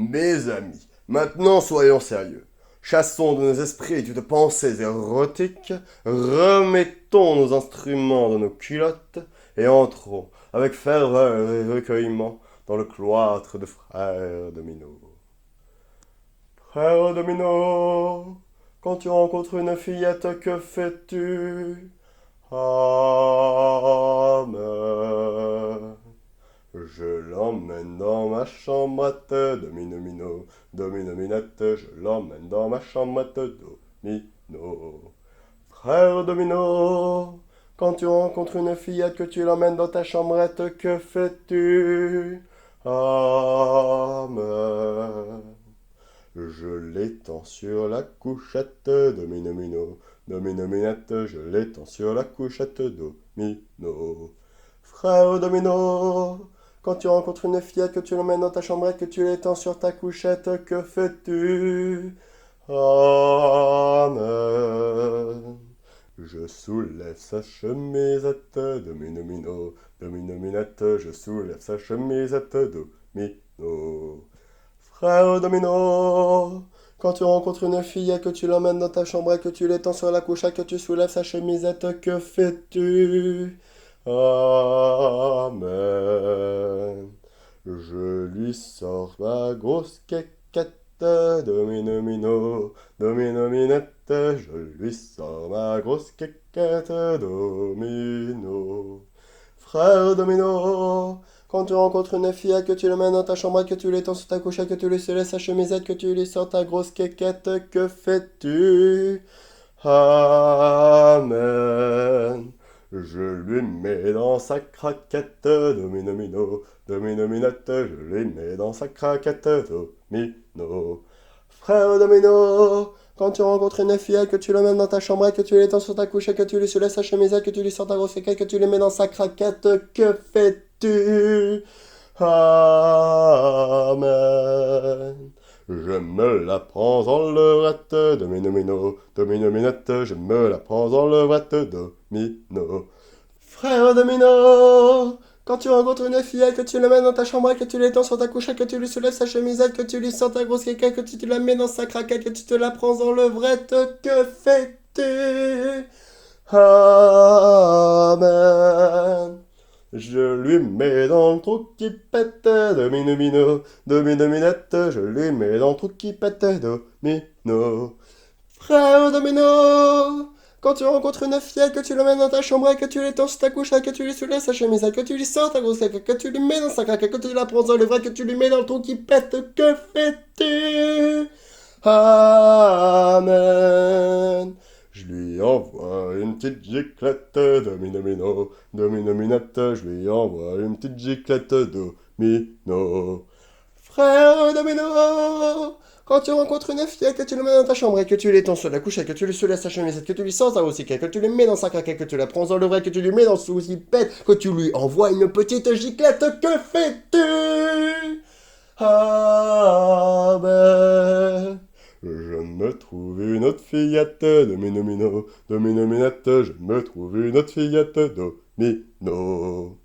Mes amis, maintenant soyons sérieux. Chassons de nos esprits toutes pensées érotiques, remettons nos instruments dans nos culottes et entrons avec ferveur et recueillement dans le cloître de frère Domino. Frère Domino, quand tu rencontres une fillette, que fais-tu? Ah, mais je l'emmène dans ma chambrette, domino, domino-minette, je l'emmène dans ma chambrette, domino. Frère Domino, quand tu rencontres une fillette, que tu l'emmènes dans ta chambrette, que fais-tu? Ah, mais je l'étends sur la couchette, domino, domino-minette, je l'étends sur la couchette, domino. Frère Domino, quand tu rencontres une fillette, que tu l'emmènes dans ta chambrette, que tu l'étends sur ta couchette, que fais-tu? Amen. Je soulève sa chemisette, domino, domino-minette, je soulève sa chemisette, domino. Frère Domino, quand tu rencontres une fillette, que tu l'emmènes dans ta chambrette, que tu l'étends sur la couchette, que tu soulèves sa chemisette, que fais-tu? Amen. Je lui sors ma grosse quéquette, domino, domino-minette, je lui sors ma grosse quéquette, domino. Frère Domino, quand tu rencontres une fillette, que tu l'emmènes dans ta chambre, que tu l'étends sur ta couchette, que tu lui soulèves sa chemisette, que tu lui sors ta grosse quéquette, que fais-tu? Amen. Je lui mets dans sa craquette, domino, domino-minette, je lui mets dans sa craquette, domino. Frère Domino, quand tu rencontres une fillette, que tu l'emmènes dans ta chambre, que tu l'étends sur ta couche, que tu lui soulèves sa chemisette, que tu lui sors ta grosse quéquette, que tu lui mets dans sa craquette, que fais-tu? Amen. Je me la prends en levrette, domino, domino-minette, je me la prends en levrette, domino. Frère Domino, quand tu rencontres une fillette, que tu l'emmènes dans ta chambre, que tu l'étends sur ta couchette, que tu lui soulèves sa chemisette, que tu lui sors ta grosse quéquette, que tu te la mets dans sa craquette, que tu te la prends en levrette, que fais-tu? Amen. Je lui mets dans le trou qui pète, domino, domino-minette, je lui mets dans le trou qui pète, domino. Frère Domino, quand tu rencontres une fillette, que tu l'emmènes dans ta chambre, que tu l'étends sur ta couche, que tu lui soulèves sa chemise, que tu lui sors ta grosse caca, que tu lui mets dans sa caca, que tu la prends dans le vrai, que tu lui mets dans le trou qui pète, que fais-tu? Amen. Je lui envoie une petite giclette, domino, domino-minette, je lui envoie une petite giclette, domino. Frère Domino, quand tu rencontres une fille, que tu le mets dans ta chambre et que tu l'étends sur la couche, que tu lui soulèves sa chemise, que tu lui sors ta aussi, que tu lui mets dans sa craquette, que tu la prends dans le vrai, que tu lui mets dans son pète, que tu lui envoies une petite giclette, que fais-tu? Ah ben, je me trouve une autre fillette, domino, domino-minette, je me trouve une autre fillette, domino.